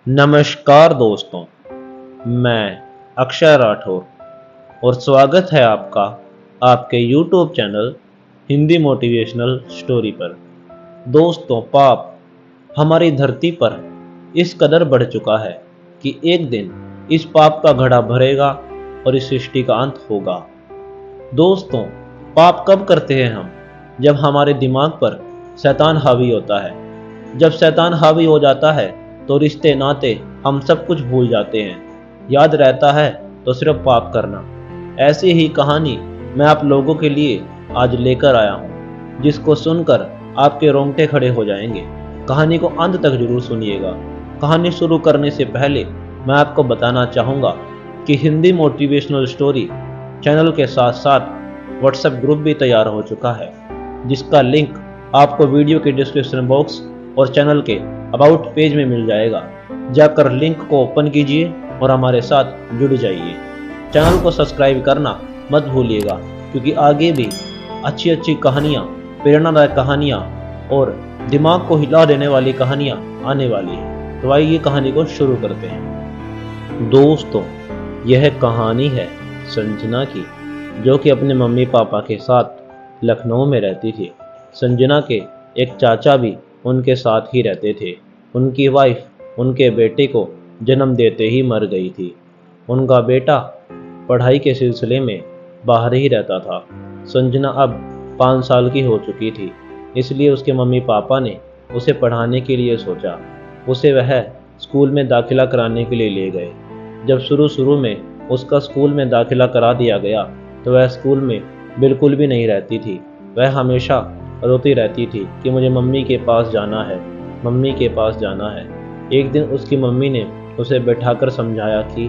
नमस्कार दोस्तों, मैं अक्षय राठौर और स्वागत है आपका आपके YouTube channel Hindi motivational story पर। दोस्तों, पाप हमारी धरती पर इस कदर बढ़ चुका है कि एक दिन इस पाप का घड़ा भरेगा और इस सृष्टि का अंत होगा। दोस्तों, पाप कब करते हैं हम? जब हमारे दिमाग पर शैतान हावी होता है। जब शैतान हावी हो जाता है तो रिश्ते नाते हम सब कुछ भूल जाते हैं। याद रहता है तो सिर्फ पाप करना। ऐसी ही कहानी मैं आप लोगों के लिए आज लेकर आया हूँ, जिसको सुनकर आपके रोंगटे खड़े हो जाएंगे। कहानी को अंत तक जरूर सुनिएगा। कहानी शुरू करने से पहले मैं आपको बताना चाहूँगा कि हिंदी मोटिवेशनल स्टोरी चैनल के साथ साथ व्हाट्सएप ग्रुप भी तैयार हो चुका है, जिसका लिंक आपको वीडियो के डिस्क्रिप्शन बॉक्स और चैनल के अबाउट पेज में मिल जाएगा। जाकर लिंक को ओपन कीजिए और हमारे साथ जुड़ जाइए। चैनल को सब्सक्राइब करना मत भूलिएगा, क्योंकि आगे भी अच्छी अच्छी कहानियाँ, प्रेरणादायक कहानियाँ और दिमाग को हिला देने वाली कहानियाँ आने वाली हैं। तो आइए कहानी को शुरू करते हैं। दोस्तों, यह कहानी है संजना की, जो कि अपने मम्मी पापा के साथ लखनऊ में रहती थी। संजना के एक चाचा भी उनके साथ ही रहते थे। उनकी वाइफ उनके बेटे को जन्म देते ही मर गई थी। उनका बेटा पढ़ाई के सिलसिले में बाहर ही रहता था। संजना अब 5 साल की हो चुकी थी, इसलिए उसके मम्मी पापा ने उसे पढ़ाने के लिए सोचा। उसे वह स्कूल में दाखिला कराने के लिए ले गए। जब शुरू में उसका स्कूल में दाखिला करा दिया गया तो वह स्कूल में बिल्कुल भी नहीं रहती थी। वह हमेशा रोती रहती थी कि मुझे मम्मी के पास जाना है, मम्मी के पास जाना है। एक दिन उसकी मम्मी ने उसे बैठाकर समझाया कि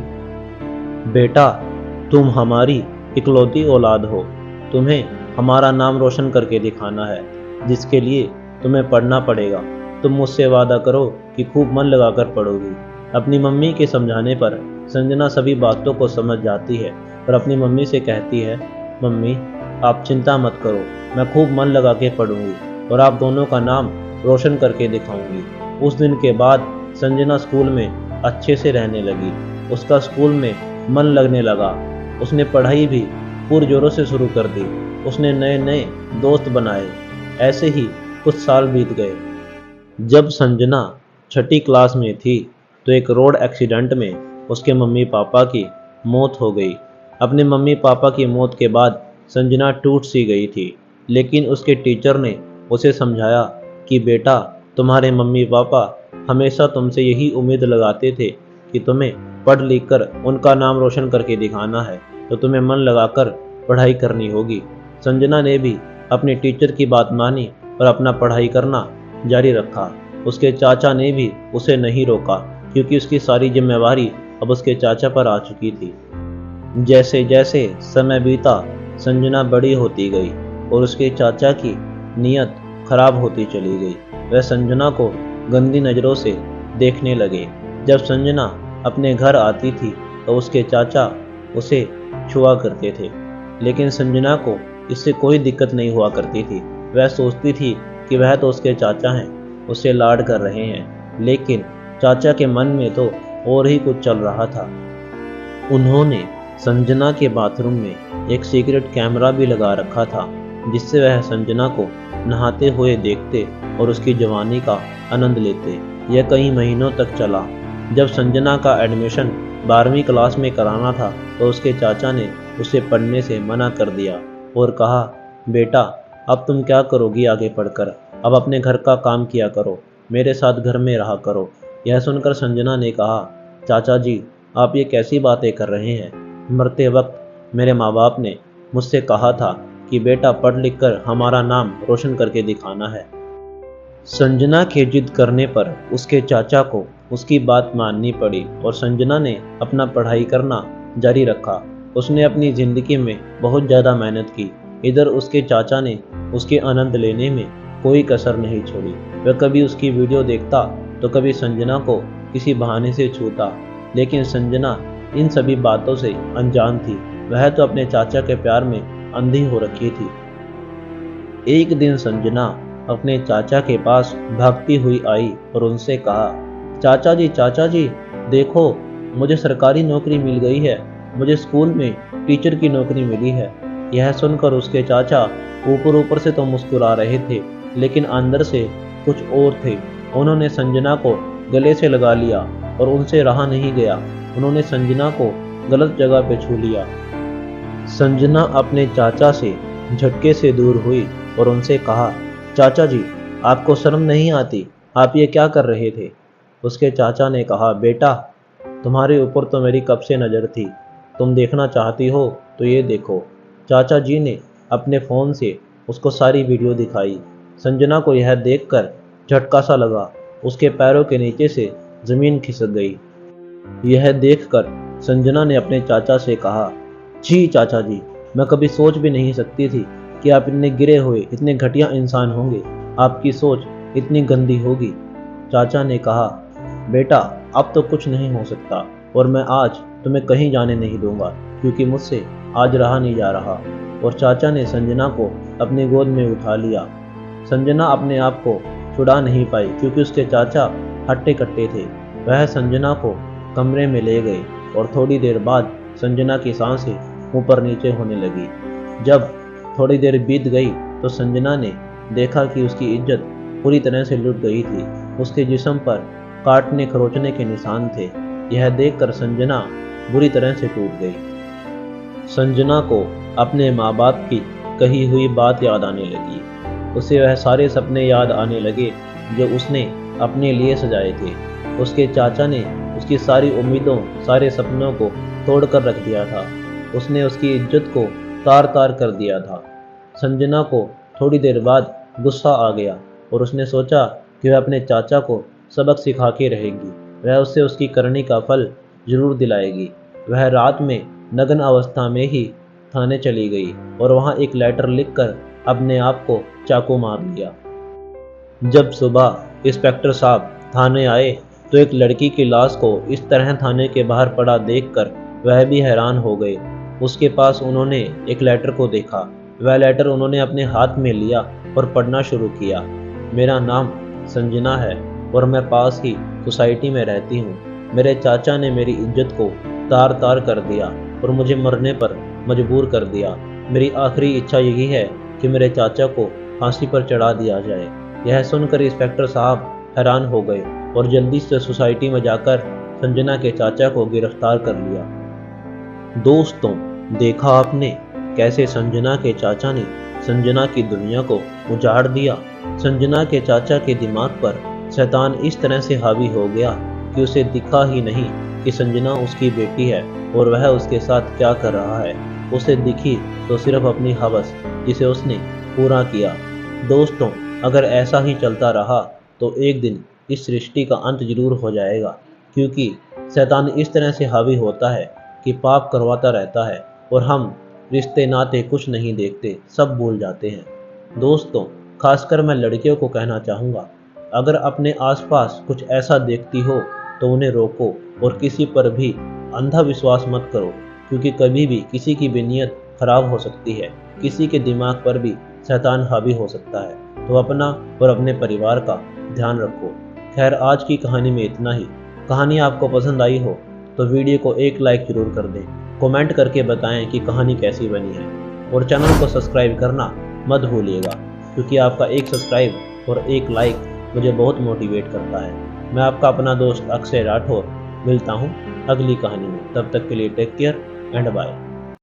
बेटा, तुम हमारी इकलौती औलाद हो, तुम्हें हमारा नाम रोशन करके दिखाना है, जिसके लिए तुम्हें पढ़ना पड़ेगा। तुम मुझसे वादा करो कि खूब मन लगाकर पढ़ोगी। अपनी मम्मी के समझाने पर संजना सभी बातों को समझ जाती है और अपनी मम्मी से कहती है, मम्मी आप चिंता मत करो, मैं खूब मन लगा के पढ़ूंगी और आप दोनों का नाम रोशन करके दिखाऊंगी। उस दिन के बाद संजना स्कूल में अच्छे से रहने लगी। उसका स्कूल में मन लगने लगा। उसने पढ़ाई भी पुरजोरों से शुरू कर दी। उसने नए नए दोस्त बनाए। ऐसे ही कुछ साल बीत गए। जब संजना 6ठी क्लास में थी तो एक रोड एक्सीडेंट में उसके मम्मी पापा की मौत हो गई। अपने मम्मी पापा की मौत के बाद संजना टूट सी गई थी, लेकिन उसके टीचर ने उसे समझाया कि बेटा, तुम्हारे मम्मी पापा हमेशा तुमसे यही उम्मीद लगाते थे कि तुम्हें पढ़ लिख कर उनका नाम रोशन करके दिखाना है, तो तुम्हें मन लगाकर पढ़ाई करनी होगी। संजना ने भी अपने टीचर की बात मानी और अपना पढ़ाई करना जारी रखा। उसके चाचा ने भी उसे नहीं रोका, क्योंकि उसकी सारी जिम्मेवारी अब उसके चाचा पर आ चुकी थी। जैसे जैसे समय बीता, संजना बड़ी होती गई और उसके चाचा की नीयत खराब होती चली गई। वह संजना को गंदी नज़रों से देखने लगे। जब संजना अपने घर आती थी तो उसके चाचा उसे छुआ करते थे, लेकिन संजना को इससे कोई दिक्कत नहीं हुआ करती थी। वह सोचती थी कि वह तो उसके चाचा हैं, उससे लाड कर रहे हैं, लेकिन चाचा के मन में तो और ही कुछ चल रहा था। उन्होंने संजना के बाथरूम में एक सीक्रेट कैमरा भी लगा रखा था, जिससे वह संजना को नहाते हुए देखते और उसकी जवानी का आनंद लेते। यह कई महीनों तक चला। जब संजना का एडमिशन 12वीं क्लास में कराना था तो उसके चाचा ने उसे पढ़ने से मना कर दिया और कहा, बेटा, अब तुम क्या करोगी आगे पढ़कर? अब अपने घर का काम किया करो, मेरे साथ घर में रहा करो। यह सुनकर संजना ने कहा, चाचा जी, आप ये कैसी बातें कर रहे हैं? मरते वक्त मेरे माँ बाप ने मुझसे कहा था कि बेटा, पढ़ लिख कर हमारा नाम रोशन करके दिखाना है। संजना के जिद करने पर उसके चाचा को उसकी बात माननी पड़ी और संजना ने अपना पढ़ाई करना जारी रखा। उसने अपनी ज़िंदगी में बहुत ज़्यादा मेहनत की। इधर उसके चाचा ने उसके आनंद लेने में कोई कसर नहीं छोड़ी। वह कभी उसकी वीडियो देखता तो कभी संजना को किसी बहाने से छूता, लेकिन संजना इन सभी बातों से अनजान थी। वह तो अपने चाचा के प्यार में अंधी हो रखी थी। एक दिन संजना अपने चाचा के पास भागती हुई आई और उनसे कहा, चाचा जी, देखो मुझे सरकारी नौकरी मिल गई है, मुझे स्कूल में टीचर की नौकरी मिली है। यह सुनकर उसके चाचा ऊपर ऊपर से तो मुस्कुरा रहे थे, लेकिन अंदर से कुछ और थे। उन्होंने संजना को गले से लगा लिया और उनसे रहा नहीं गया। उन्होंने संजना को गलत जगह पे छू लिया। संजना अपने चाचा से झटके से दूर हुई और उनसे कहा, चाचा जी, आपको शर्म नहीं आती? आप ये क्या कर रहे थे? उसके चाचा ने कहा, बेटा, तुम्हारे ऊपर तो मेरी कब से नज़र थी। तुम देखना चाहती हो तो ये देखो। चाचा जी ने अपने फ़ोन से उसको सारी वीडियो दिखाई। संजना को यह देखकर झटका सा लगा। उसके पैरों के नीचे से ज़मीन खिसक गई। यह देखकर संजना ने अपने चाचा से कहा, जी चाचा जी, मैं कभी सोच भी नहीं सकती थी कि आप इतने गिरे हुए, इतने घटिया इंसान होंगे। आपकी सोच इतनी गंदी होगी। चाचा ने कहा, बेटा, अब तो कुछ नहीं हो सकता और मैं आज तुम्हें कहीं जाने नहीं दूंगा, क्योंकि मुझसे आज रहा नहीं जा रहा। और चाचा ने संजना को अपनी गोद में उठा लिया। संजना अपने आप को छुड़ा नहीं पाई, क्योंकि उसके चाचा हट्टे कट्टे थे। वह संजना को कमरे में ले गए और थोड़ी देर बाद संजना की सांसें ऊपर नीचे होने लगी। जब थोड़ी देर बीत गई तो संजना ने देखा कि उसकी इज्जत पूरी तरह से लुट गई थी। उसके जिस्म पर काटने खरोचने के निशान थे। यह देखकर संजना बुरी तरह से टूट गई। संजना को अपने माँ बाप की कही हुई बात याद आने लगी। उसे वह सारे सपने याद आने लगे जो उसने अपने लिए सजाए थे। उसके चाचा ने उसकी सारी उम्मीदों, सारे सपनों को तोड़कर रख दिया था। उसने उसकी इज्जत को तार तार कर दिया था। संजना को थोड़ी देर बाद गुस्सा आ गया और उसने सोचा कि वह अपने चाचा को सबक सिखा के रहेगी। वह उससे उसकी करनी का फल जरूर दिलाएगी। वह रात में नग्न अवस्था में ही थाने चली गई और वहां एक लेटर लिखकर अपने आप को चाकू मार लिया। जब सुबह इंस्पेक्टर साहब थाने आए तो एक लड़की की लाश को इस तरह थाने के बाहर पड़ा देखकर वह भी हैरान हो गए। उसके पास उन्होंने एक लेटर को देखा। वह लेटर उन्होंने अपने हाथ में लिया और पढ़ना शुरू किया। मेरा नाम संजना है और मैं पास ही सोसाइटी में रहती हूँ। मेरे चाचा ने मेरी इज्जत को तार तार कर दिया और मुझे मरने पर मजबूर कर दिया। मेरी आखिरी इच्छा यही है कि मेरे चाचा को फांसी पर चढ़ा दिया जाए। यह सुनकर इंस्पेक्टर साहब हैरान हो गए और जल्दी से सोसाइटी में जाकर संजना के चाचा को गिरफ्तार कर लिया। दोस्तों, देखा आपने कैसे संजना के चाचा ने संजना की दुनिया को उजाड़ दिया। संजना के चाचा के दिमाग पर शैतान इस तरह से हावी हो गया कि उसे दिखा ही नहीं कि संजना उसकी बेटी है और वह उसके साथ क्या कर रहा है। उसे दिखी तो सिर्फ अपनी हवस, जिसे उसने पूरा किया। दोस्तों, अगर ऐसा ही चलता रहा तो एक दिन इस सृष्टि का अंत जरूर हो जाएगा, क्योंकि शैतान इस तरह से हावी होता है कि पाप करवाता रहता है और हम रिश्ते नाते कुछ नहीं देखते, सब भूल जाते हैं। दोस्तों, खासकर मैं लड़कियों को कहना चाहूँगा, अगर अपने आसपास कुछ ऐसा देखती हो तो उन्हें रोको और किसी पर भी अंधा विश्वास मत करो, क्योंकि कभी भी किसी की भी नीयत खराब हो सकती है। किसी के दिमाग पर भी शैतान हावी हो सकता है। तो अपना और अपने परिवार का ध्यान रखो। खैर, आज की कहानी में इतना ही। कहानी आपको पसंद आई हो तो वीडियो को एक लाइक जरूर कर दें। कमेंट करके बताएं कि कहानी कैसी बनी है और चैनल को सब्सक्राइब करना मत भूलिएगा, क्योंकि आपका एक सब्सक्राइब और एक लाइक मुझे बहुत मोटिवेट करता है। मैं आपका अपना दोस्त अक्षय राठौर मिलता हूँ अगली कहानी में। तब तक के लिए टेक केयर एंड बाय।